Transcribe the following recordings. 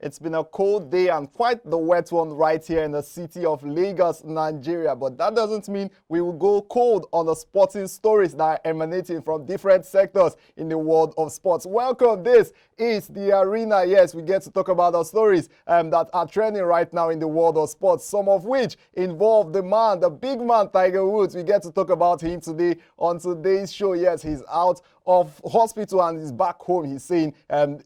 It's been a cold day and quite the wet one right here in the city of Lagos, Nigeria. But that doesn't mean we will go cold on the sporting stories that are emanating from different sectors in the world of sports. Welcome. This is the arena. Yes, we get to talk about the stories that are trending right now in the world of sports, some of which involve the big man, Tiger Woods. We get to talk about him today on today's show. Yes, he's out of hospital and he's back home. He's saying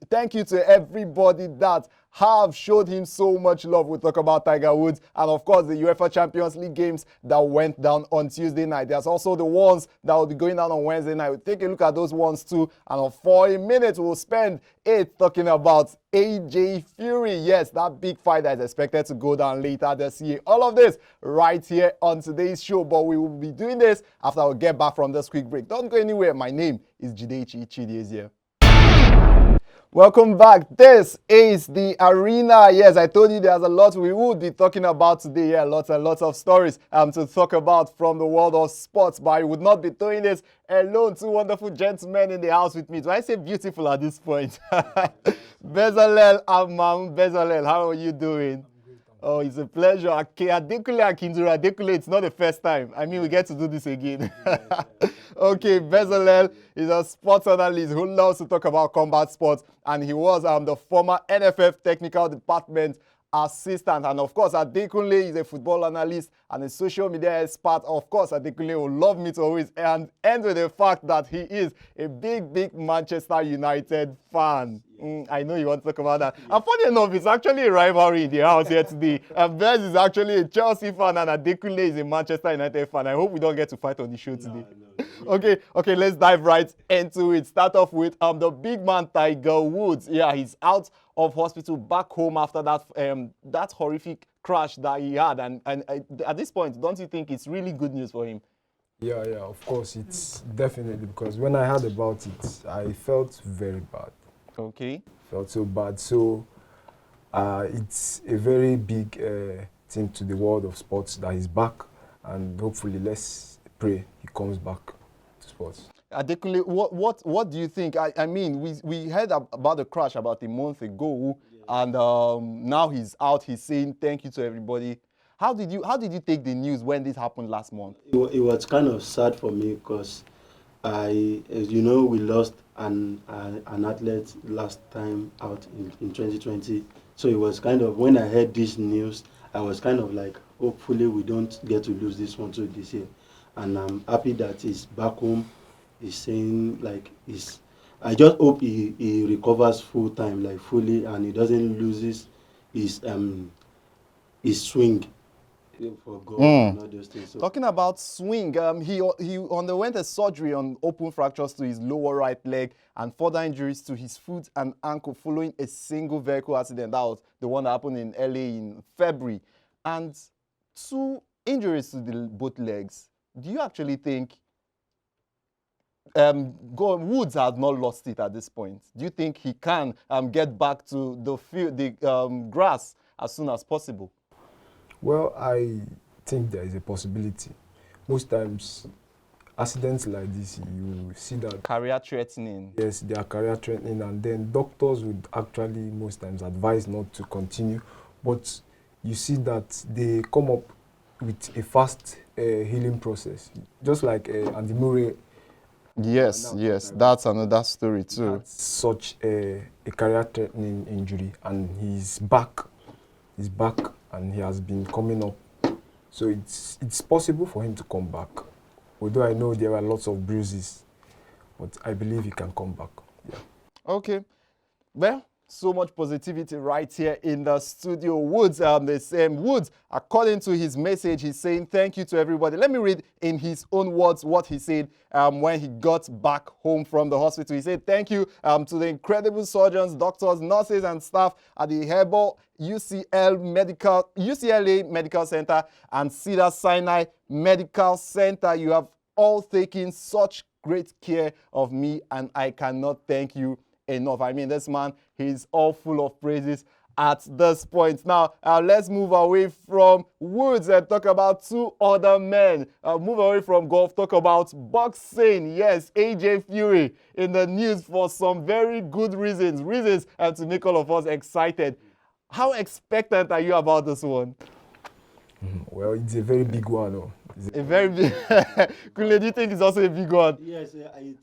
thank you to everybody that have showed him so much love. We'll talk about Tiger Woods and, of course, the UEFA Champions League games that went down on Tuesday night. There's also the ones that will be going down on Wednesday night. We'll take a look at those ones too. And for a minute, we'll spend it talking about AJ Fury. Yes, that big fight that is expected to go down later this year. All of this right here on today's show. But we will be doing this after we get back from this quick break. Don't go anywhere. My name is Jidechi Chidiezie. Welcome back. This is the arena. Yes, I told you there's a lot we would be talking about today. Yeah, lots and lots of stories to talk about from the world of sports. But I would not be doing this alone. Two wonderful gentlemen in the house with me. Do I say beautiful at this point? Bezalel Amam. Bezalel, how are you doing? Oh, it's a pleasure. Adekule, it's not the first time. I mean, we get to do this again. Okay, Bezalel is a sports analyst who loves to talk about combat sports, and he was the former NFF technical department assistant. And of course, Adekunle is a football analyst and a social media expert. Of course, Adekunle will love me to always end with the fact that he is a big Manchester United fan. I know you want to talk about that. And funny enough, it's actually a rivalry in the house here today. Bez is actually a Chelsea fan and Adekunle is a Manchester United fan. I hope we don't get to fight on the show today. No. Okay, let's dive right into it. Start off with the big man Tiger Woods. Yeah, he's out of hospital, back home after that horrific crash that he had. And at this point, don't you think it's really good news for him? Yeah, of course, it's definitely, because when I heard about it, I felt very bad. Okay. Felt so bad. So it's a very big thing to the world of sports that he's back, and hopefully let's pray he comes back to sports. Adekunle, what do you think? I mean, we heard about the crash about a month ago, and now he's out. He's saying thank you to everybody. How did you take the news when this happened last month? It was kind of sad for me because as you know, we lost an athlete last time out in 2020. So it was kind of, when I heard this news, I was kind of like, hopefully we don't get to lose this one too this year. And I'm happy that he's back home. He's saying like I just hope he recovers full time, like fully, and he doesn't lose his swing for goal and all those things. So, talking about swing, he underwent a surgery on open fractures to his lower right leg and further injuries to his foot and ankle following a single vehicle accident. That was the one that happened in LA in February, and 2 injuries to both legs. Do you actually think Woods has not lost it at this point? Do you think he can get back to the grass as soon as possible? Well, I think there is a possibility. Most times, accidents like this, you see that career threatening. Yes, they are career threatening, and then doctors would actually most times advise not to continue. But you see that they come up with a fast healing process, just like Andy Murray. Yes, that's another story too. Such a career-threatening injury, and he's back. He's back, and he has been coming up. So it's possible for him to come back. Although I know there are lots of bruises, but I believe he can come back. Yeah. Okay. Well, so much positivity right here in the studio. Woods, Woods, according to his message, he's saying thank you to everybody. Let me read in his own words what he said when he got back home from the hospital. He said thank you to the incredible surgeons, doctors, nurses, and staff at the Herbal UCLA Medical Center and Cedar Sinai Medical Center. You have all taken such great care of me, and I cannot thank you enough. I mean, this man, he's all full of praises at this point. Now, let's move away from Woods and talk about 2 other men. Move away from golf, talk about boxing. Yes, AJ Fury in the news for some very good reasons to make all of us excited. How expectant are you about this one? Well, it's a very big one. Oh. A very big. Kunle, do you think it's also a big one? Yes,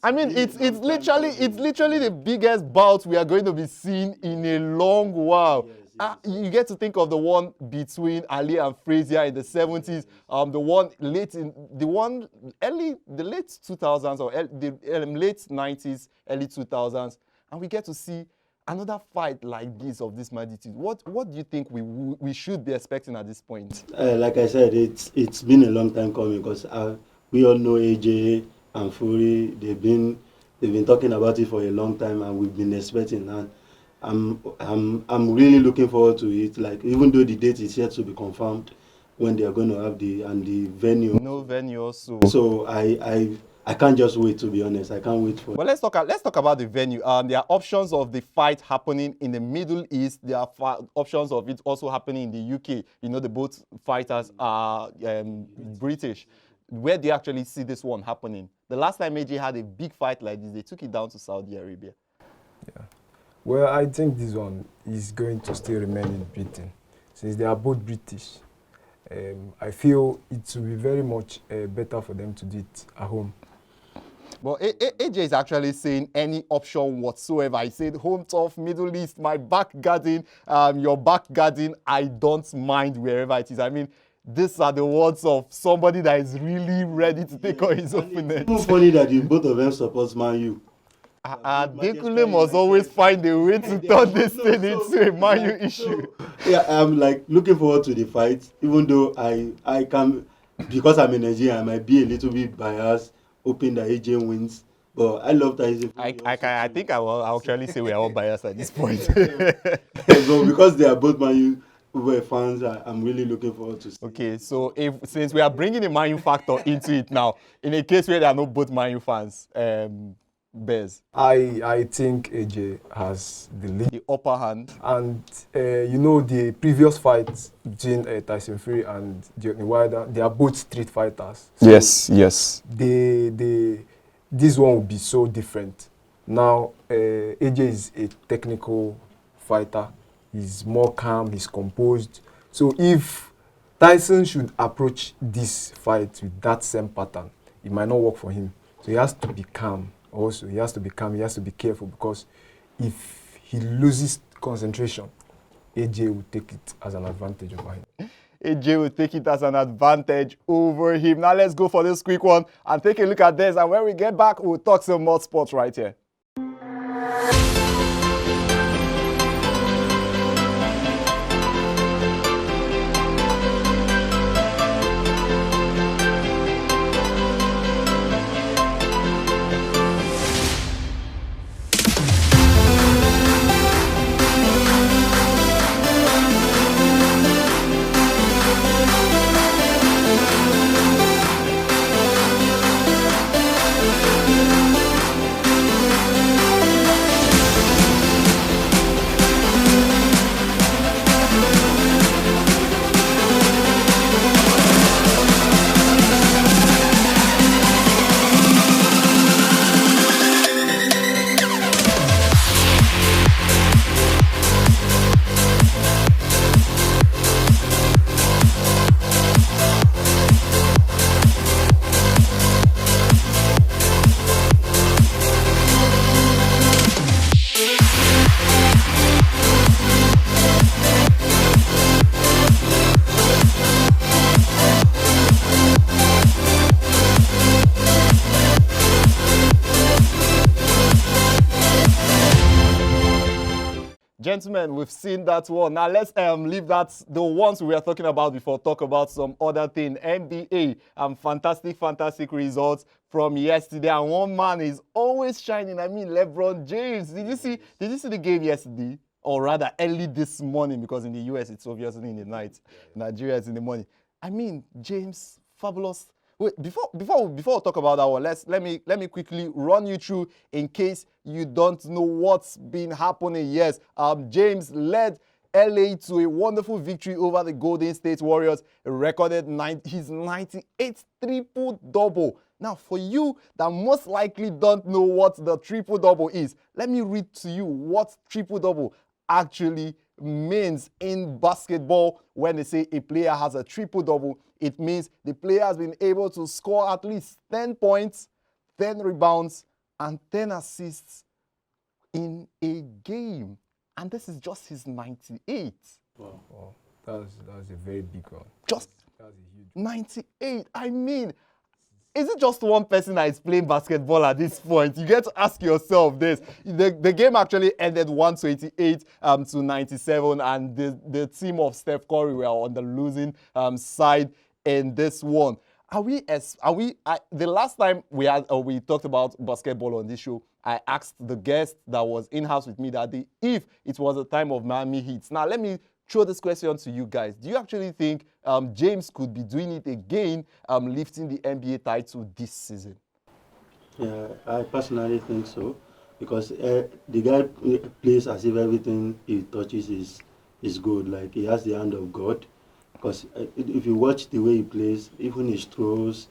I mean, it's literally the biggest bout we are going to be seeing in a long while. Yes. You get to think of the one between Ali and Frazier in the 70s, the late 2000s or the late 90s, early 2000s, and we get to see another fight like this of this magnitude. What do you think we should be expecting at this point? Like I said, it's been a long time coming because we all know AJ and Fury. They've been talking about it for a long time, and we've been expecting. And I'm really looking forward to it. Like, even though the date is yet to be confirmed when they are going to have the venue. No venue also. So I can't just wait, to be honest. I can't wait for it. Well, let's talk about the venue. There are options of the fight happening in the Middle East. There are options of it also happening in the UK. You know, the both fighters are British. Where do you actually see this one happening? The last time AJ had a big fight like this, they took it down to Saudi Arabia. Yeah. Well, I think this one is going to still remain in Britain, since they are both British. I feel it will be very much better for them to do it at home. Well, AJ is actually saying any option whatsoever. He said, home turf, Middle East, my back garden, your back garden, I don't mind wherever it is. I mean, these are the words of somebody that is really ready to take on his opponent. It's so funny that both of them support Man U. Dekule must always find a way to turn this thing into a Man U issue. Yeah, I'm like looking forward to the fight, even though I can, because I'm a Nigerian, I might be a little bit biased, hoping that AJ wins. But I love Tyson. I think I'll actually say we are all biased at this point. So because they are both Man U fans, I'm really looking forward to see. Okay, so since we are bringing the Man U factor into it now, in a case where there are no both Man U fans, Bez, I think AJ has the lead. the upper hand. And you know, the previous fight between Tyson Fury and Johnny Wilder, they are both street fighters. So yes. This one will be so different. Now, AJ is a technical fighter. He's more calm, he's composed. So if Tyson should approach this fight with that same pattern, it might not work for him. So he has to be calm. Also, he has to be calm, he has to be careful, because if he loses concentration, AJ will take it as an advantage over him. AJ will take it as an advantage over him. Now let's go for this quick one and take a look at this. And when we get back, we'll talk some more sports right here. Gentlemen, we've seen that one. Now let's leave that, the ones we were talking about before, talk about some other thing. NBA, fantastic results from yesterday. And one man is always shining. I mean, LeBron James. Did you see the game yesterday? Or rather, early this morning, because in the US, it's obviously in the night. Nigeria is in the morning. I mean, James, fabulous. Wait, before we talk about that one, let me quickly run you through in case you don't know what's been happening. Yes, James led LA to a wonderful victory over the Golden State Warriors. He recorded his 98th triple-double. Now, for you that most likely don't know what the triple-double is, let me read to you what triple-double actually means in basketball when they say a player has a triple-double. It means the player has been able to score at least 10 points, 10 rebounds, and 10 assists in a game. And this is just his 98. Wow. That's a very big one. Just That's a huge 98. I mean, is it just one person that is playing basketball at this point? You get to ask yourself this. The game actually ended 128 to 97, and the team of Steph Curry were on the losing side in this one. The last time we talked about basketball on this show, I asked the guest that was in-house with me that day if it was a time of Miami Heat. Now, let me throw this question to you guys. Do you actually think James could be doing it again, lifting the NBA title this season? Yeah, I personally think so, because the guy plays as if everything he touches is good. Like, he has the hand of God. Because if you watch the way he plays, even his throws,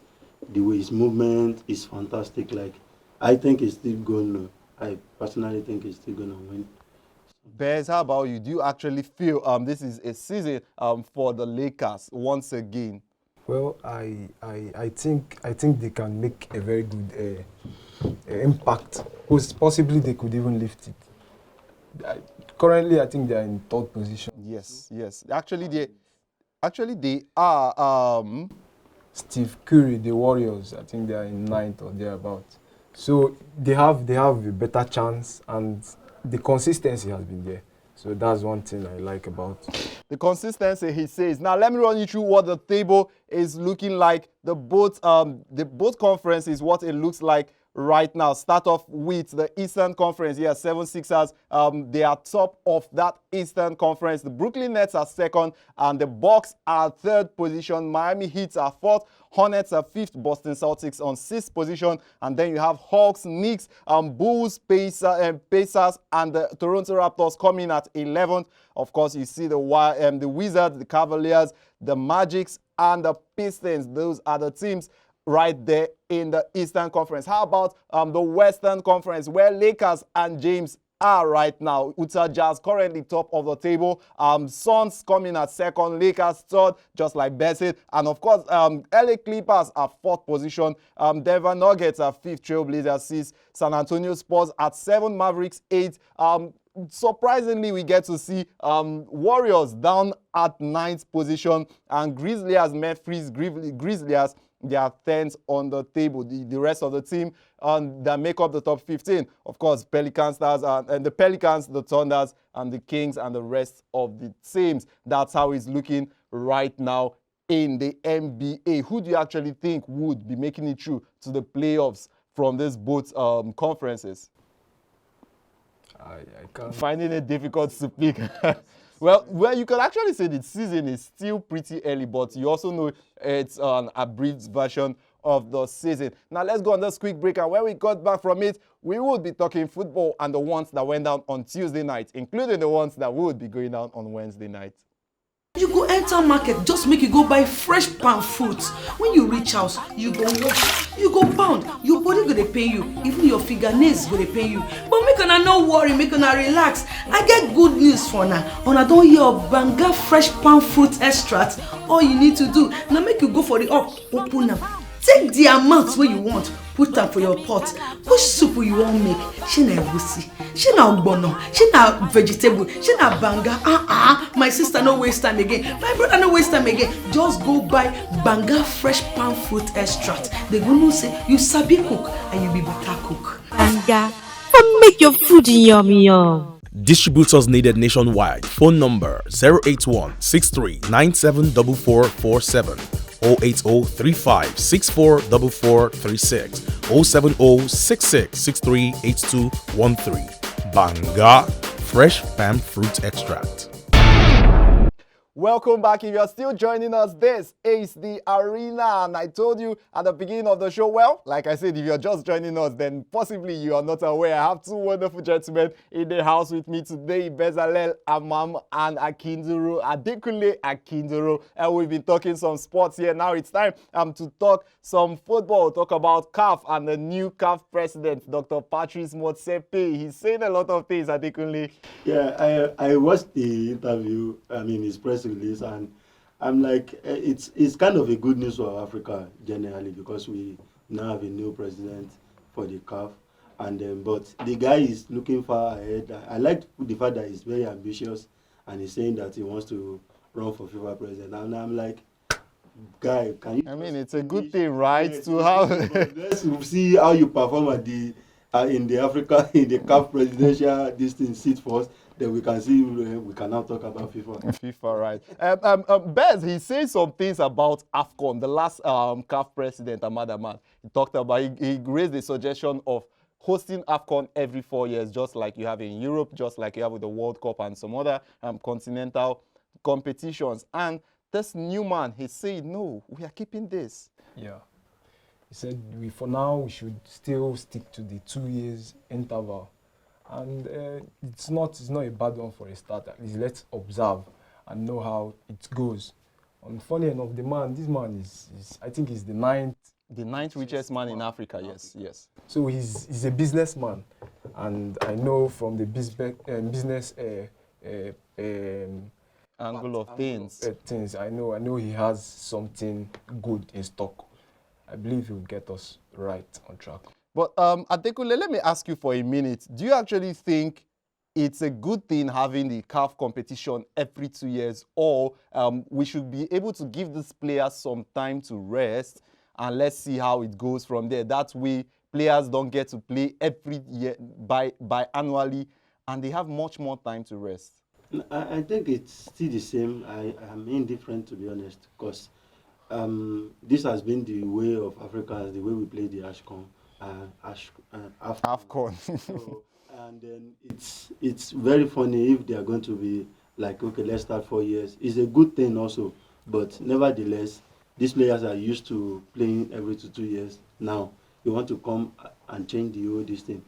the way his movement is fantastic. Like, I think he's still going to. I personally think he's still going to win. Bez, how about you? Do you actually feel this is a season for the Lakers once again? Well, I think they can make a very good impact. Possibly they could even lift it. Currently, I think they are in third position. Yes. Actually, they are. Steve Curry, the Warriors, I think they are in ninth or thereabout. So they have a better chance, and the consistency has been there. So that's one thing I like about The consistency, he says. Now, let me run you through what the table is looking like. The both conferences, what it looks like right now. Start off with the Eastern Conference. Here, 76ers. They are top of that Eastern Conference. The Brooklyn Nets are second, and the Bucks are third position. Miami Heat are fourth. Hornets are fifth. Boston Celtics on sixth position. And then you have Hawks, Knicks, Bulls, Pacers, and the Toronto Raptors coming at 11th. Of course, you see the Wizards, the Cavaliers, the Magics, and the Pistons. Those are the teams right there in the Eastern Conference. How about the Western Conference, where Lakers and James are right now? Utah Jazz currently top of the table. Suns coming at second, Lakers third, just like Bessie. And of course, LA Clippers are fourth position. Denver Nuggets are fifth, Trailblazers sixth, San Antonio Spurs at seven, Mavericks eighth. Surprisingly, we get to see Warriors down at ninth position, and Grizzlies, Memphis Grizzlies, they are 10th on the table. The rest of the team that make up the top 15, of course, Pelicans, Stars, and the Pelicans, the Thunders, and the Kings, and the rest of the teams. That's how it's looking right now in the NBA. Who do you actually think would be making it through to the playoffs from these both conferences? I can't. Finding it difficult to pick. Well, you can actually say the season is still pretty early, but you also know it's an abridged version of the season. Now, let's go on this quick break, and when we got back from it, we will be talking football and the ones that went down on Tuesday night, including the ones that would be going down on Wednesday night. You go enter market, just make you go buy fresh palm fruits. When you reach house, you go wash, you go pound, your body go dey pain you, even your fingernails go dey pain you. But make una no worry, make una relax. I get good news for una. Una don hear of Banga fresh palm fruit extract. All you need to do na make you go for the up, open am. Take the amount wey you want, put am for your pot. Which soup you wan make? Shey na egusi, shey na ogbono, shey na vegetable, shey na banga. My sister no waste time again, my brother no waste time again. Just go buy Banga fresh palm fruit extract. They go know say you sabi cook and you be better cook. Banga, come make your food yummy yum. Distributors needed nationwide. Phone number 081 63 974447. 08035644436, 07066638213. Banga Fresh Palm Fruit Extract. Welcome back. If you're still joining us, this is the arena. And I told you at the beginning of the show, well, like I said, if you're just joining us, then possibly you are not aware. I have two wonderful gentlemen in the house with me today, Bezalel Amam and Adekunle Akinduro. And we've been talking some sports here. Now it's time to talk some football, talk about CAF and the new CAF president, Dr. Patrice Motsepe. He's saying a lot of things, Adekunle. Yeah, I watched the interview, his press release, and I'm like, it's kind of a good news for Africa generally, because we now have a new president for the CAF, and but the guy is looking far ahead. I like the fact that he's very ambitious, and he's saying that he wants to run for FIFA president, and I'm like, guy, can you? I mean, it's a good thing, right? Yeah, to have. Let's see how you perform at the in the CAF presidential seat first. Then we can see, we can now talk about FIFA. FIFA, right. Bez, he says some things about AFCON. The last CAF president, Ahmad Ahmad, he talked about, he raised the suggestion of hosting AFCON every 4 years, just like you have in Europe, just like you have with the World Cup and some other continental competitions. And this new man, he said, no, we are keeping this. Yeah. He said, for now, we should still stick to the 2 years interval. And it's not a bad one for a start. At least let's observe and know how it goes. And funny enough, this man is I think he's the ninth richest man in Africa. Yes. So he's a businessman, and I know from the business angle of things. I know he has something good in stock. I believe he will get us right on track. But Adekunle, let me ask you for a minute. Do you actually think it's a good thing having the CAF competition every 2 years, or we should be able to give these players some time to rest and let's see how it goes from there? That way, players don't get to play every year by annually, and they have much more time to rest. I think it's still the same. I'm indifferent, to be honest, because this has been the way of Africans, the way we play the AFCON. AFCON. So, and then it's very funny if they are going to be like, okay, let's start 4 years. It's a good thing also, but nevertheless, these players are used to playing every 2 years. Now you want to come and change the whole this thing.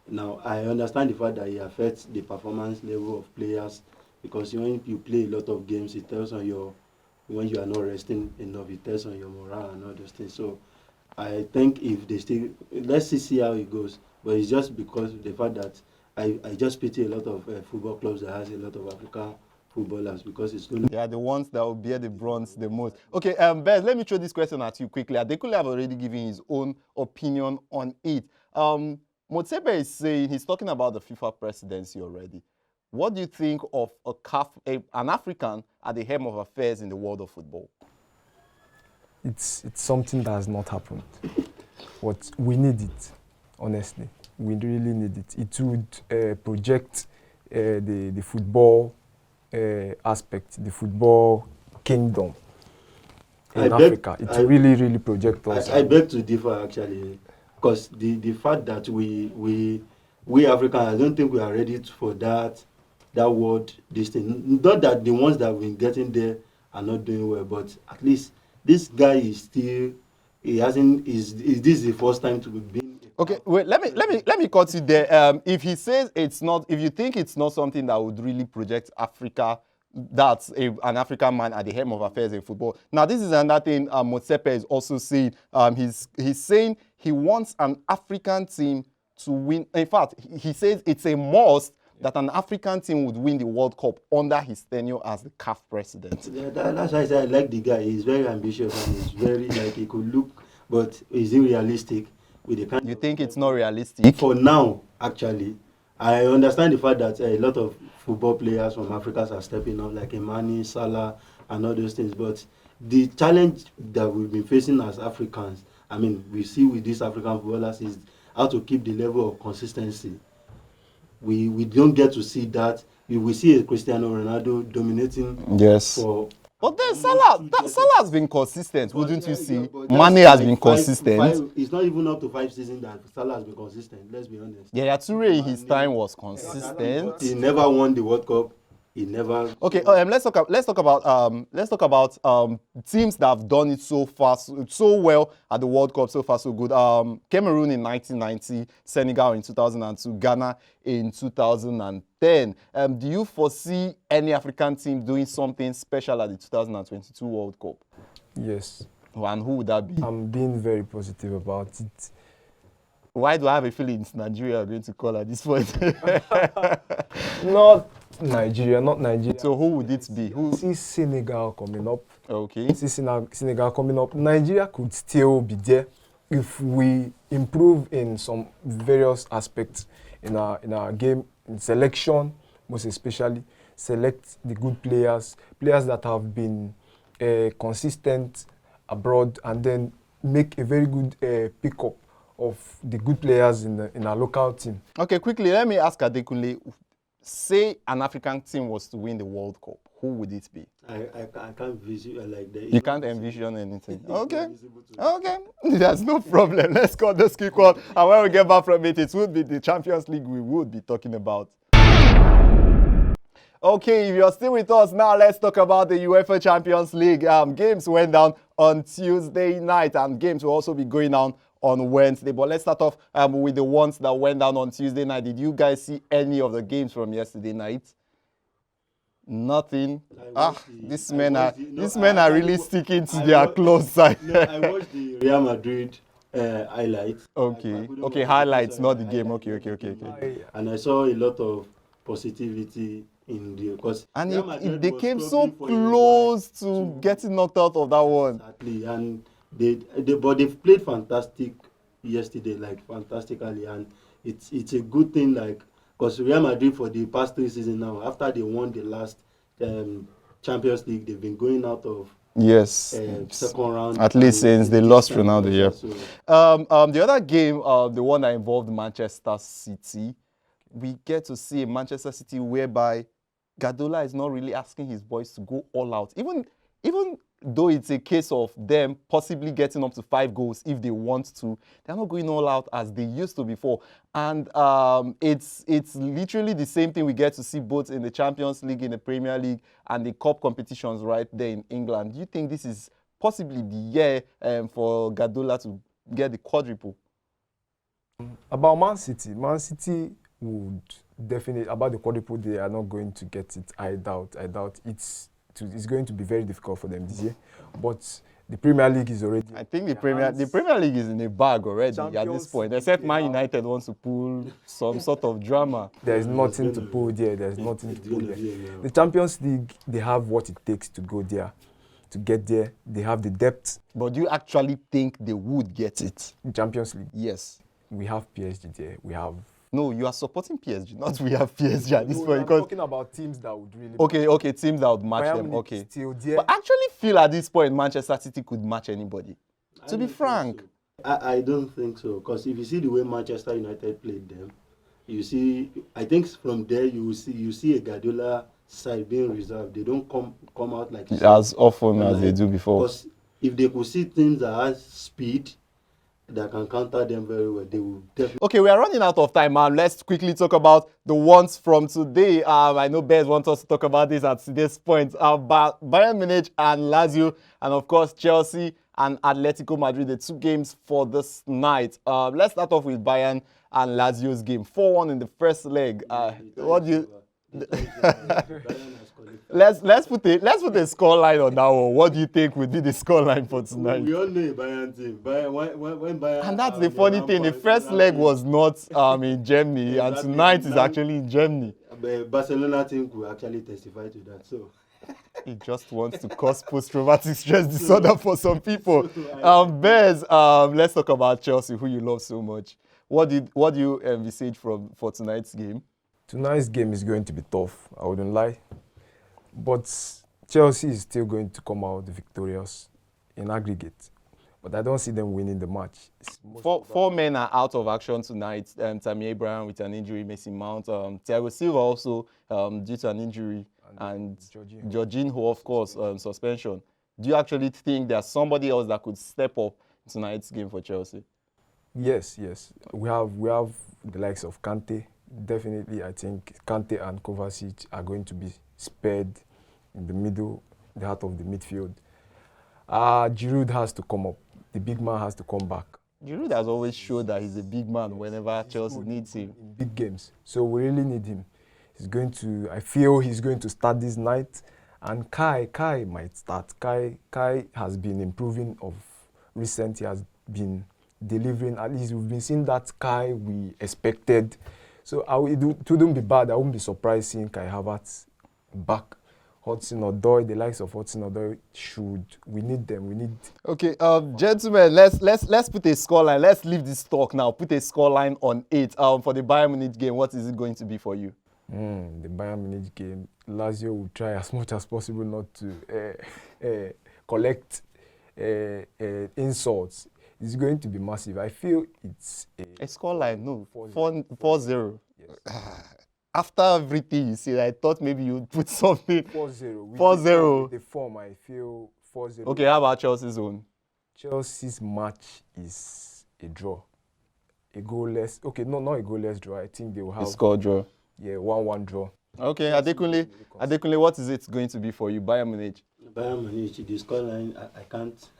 Now I understand the fact that it affects the performance level of players, because when you play a lot of games, it tells on when you are not resting enough, it tells on your morale and all those things. So I think if they still, let's see how it goes. But it's just because of the fact that I just pity a lot of football clubs that has a lot of African footballers, because it's going to... They are the ones that will bear the brunt the most. Okay, Bez, let me throw this question at you quickly. Adekunle have already given his own opinion on it. Motsepe is saying, he's talking about the FIFA presidency already. What do you think of an African at the helm of affairs in the world of football? It's something that has not happened, but we need it, honestly. We really need it. It would project the football aspect, the football kingdom in Africa. It really projects us. I beg to differ, actually, because the fact that we Africans, I don't think we are ready for that word, this thing. Not that the ones that have been getting there are not doing well, but at least this guy is still, is this the first time to be being... Okay, wait, let me cut you there. If he says it's not, if you think it's not something that would really project Africa, that's an African man at the helm of affairs in football. Now, this is another thing Motsepe is also saying. He's saying he wants an African team to win. In fact, he says it's a must that an African team would win the World Cup under his tenure as the CAF president. Yeah, that's why I said I like the guy. He's very ambitious and he's very, like, he could look, but is it realistic? With the kind you think it's not realistic? For now, actually. I understand the fact that a lot of football players from Africa are stepping up, like Imani, Salah, and all those things. But the challenge that we've been facing as Africans, I mean, we see with these African footballers, is how to keep the level of consistency. We don't get to see that. We see a Cristiano Ronaldo dominating. Yes. But then Salah has been consistent, wouldn't you see? Mane has been consistent. It's not even up to 5 seasons that Salah has been consistent, let's be honest. Yeah, Toure in his time was consistent. He never won the World Cup. he never. Okay, let's talk about teams that have done it so far, so well at the World Cup, so far so good. Cameroon in 1990, Senegal in 2002, Ghana in 2010. Do you foresee any African team doing something special at the 2022 World Cup? Yes. And who would that be? I'm being very positive about it. Why do I have a feeling it's Nigeria are going to call at this point? Not Nigeria. So who would it be? Who? See Senegal coming up. Okay. See Senegal coming up. Nigeria could still be there if we improve in some various aspects in our game, in selection, most especially. Select the good players that have been consistent abroad, and then make a very good pickup of the good players in our local team. Okay, quickly, let me ask Adekunle, say an African team was to win the World Cup, who would it be? I can't visualize like that. You can't envision anything. Okay. Okay. There's no problem. Let's cut this quick one. And when we get back from it, it would be the Champions League we would be talking about. Okay, if you're still with us now, let's talk about the UEFA Champions League. Games went down on Tuesday night, and games will also be going on Wednesday. But let's start off with the ones that went down on Tuesday night. Did you guys see any of the games from yesterday night? Nothing. These men are really sticking to their close side. No, I watched the Real Madrid highlights. Okay, highlights, not the game. Okay. And I saw a lot of positivity in the because they came so close to getting knocked out of that one. Exactly, and they've played fantastic yesterday, like fantastically, and it's a good thing, like because Real Madrid for the past 3 seasons now, after they won the last Champions League, they've been going out of second round, at least since they lost Ronaldo. Yeah. So. The other game, the one that involved Manchester City, we get to see a Manchester City whereby Guardiola is not really asking his boys to go all out, even though it's a case of them possibly getting up to 5 goals if they want to. They're not going all out as they used to before. And it's literally the same thing we get to see both in the Champions League, in the Premier League, and the cup competitions right there in England. Do you think this is possibly the year for Guardiola to get the quadruple? About Man City would definitely, about the quadruple, they are not going to get it. I doubt it's going to be very difficult for them this year. But the Premier League is already... I think the Premier League is in a bag already at this point, except Man United wants to pull some sort of drama. There's nothing to pull there. The Champions League, they have what it takes to go there, to get there. They have the depth. But do you actually think they would get it? The Champions League? Yes. We have PSG there. We have... No, you are supporting PSG, not we have PSG at this point. I'm talking about teams that would really... Okay, teams that would match them, okay. Still there. But I actually feel at this point Manchester City could match anybody, to be frank. So. I don't think so, because if you see the way Manchester United played them, you see, I think from there you see a Guardiola side being reserved. They don't come out like... As often as they do before. Because if they could see teams that have speed, that can counter them very well, they will definitely... Okay, we are running out of time, man. Let's quickly talk about the ones from today. I know Bez wants us to talk about this at this point. About Bayern Munich and Lazio, and of course Chelsea and Atletico Madrid, the 2 games for this night. Let's start off with Bayern and Lazio's game. 4-1 in the first leg. What do you... Let's put a score line on that one. What do you think would be the score line for tonight? We all know a Bayern team. When Bayern, and that's the funny thing. The first leg was not in Germany, and tonight is actually in Germany. Barcelona team could actually testify to that. So he just wants to cause post-traumatic stress disorder for some people. Bez, let's talk about Chelsea, who you love so much. What do you envisage for tonight's game? Tonight's game is going to be tough, I wouldn't lie. But Chelsea is still going to come out victorious in aggregate. But I don't see them winning the match. Four men are out of action tonight. Tammy Abraham with an injury, Mason Mount. Thiago Silva also due to an injury. And Jorginho, of course, suspension. Do you actually think there's somebody else that could step up tonight's game for Chelsea? Yes. We have the likes of Kante, definitely, I think Kante and Kovacic are going to be spared in the middle, the heart of the midfield. Giroud has to come up. The big man has to come back. Giroud has always showed that he's a big man whenever Chelsea good needs him. in big games. So we really need him. I feel he's going to start this night. And Kai might start. Kai has been improving of recent. He has been delivering. At least we've been seeing that Kai we expected. So it wouldn't be bad. I wouldn't be surprised seeing Kai Havertz back. Hudson-Odoi, the likes of Hudson-Odoi we need them. Okay, gentlemen, let's put a scoreline. Let's leave this talk now. Put a scoreline on it. For the Bayern Munich game, what is it going to be for you? The Bayern Munich game, Lazio will try as much as possible not to collect insults. It's going to be massive. I feel it's a scoreline. No, 4-0. Yes. After everything you said, I thought maybe you'd put something. 4-0. 4-0. With the form, I feel 4-0. Okay, how about Chelsea's own? Chelsea's match is a draw. A goalless. Okay, no, not a goalless draw. I think they will have a score draw. Yeah, 1-1 draw. Okay, Adekunle, what is it going to be for you, Bayern Munich? Bayern Munich, the scoreline, I can't.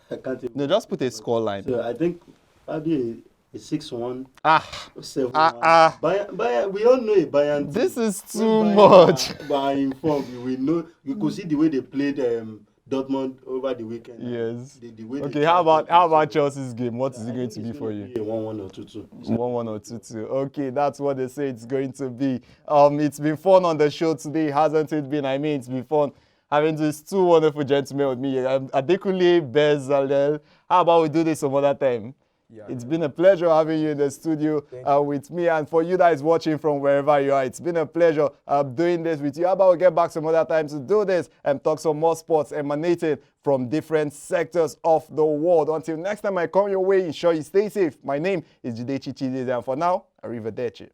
No, just put a scoreline. So I think probably a 6-1. 7-1. Bayern, we all know a Bayern. This is too much. By informed, we know. You could see the way they played Dortmund over the weekend. Yes. The way okay, how about Chelsea's game? What is it going to be for you? A 1-1 or 2-2. 1-1 or 2-2. Okay, that's what they say it's going to be. It's been fun on the show today, hasn't it been? I mean, it's been fun having these two wonderful gentlemen with me. Adekunle, Bezalel. How about we do this some other time? Yeah, it's been a pleasure having you in the studio with me, and for you that is watching from wherever you are, it's been a pleasure doing this with you. How about we get back some other time to do this and talk some more sports emanating from different sectors of the world. Until next time I come your way, ensure you stay safe. My name is Jidechi Chideze, and for now, arrivederci.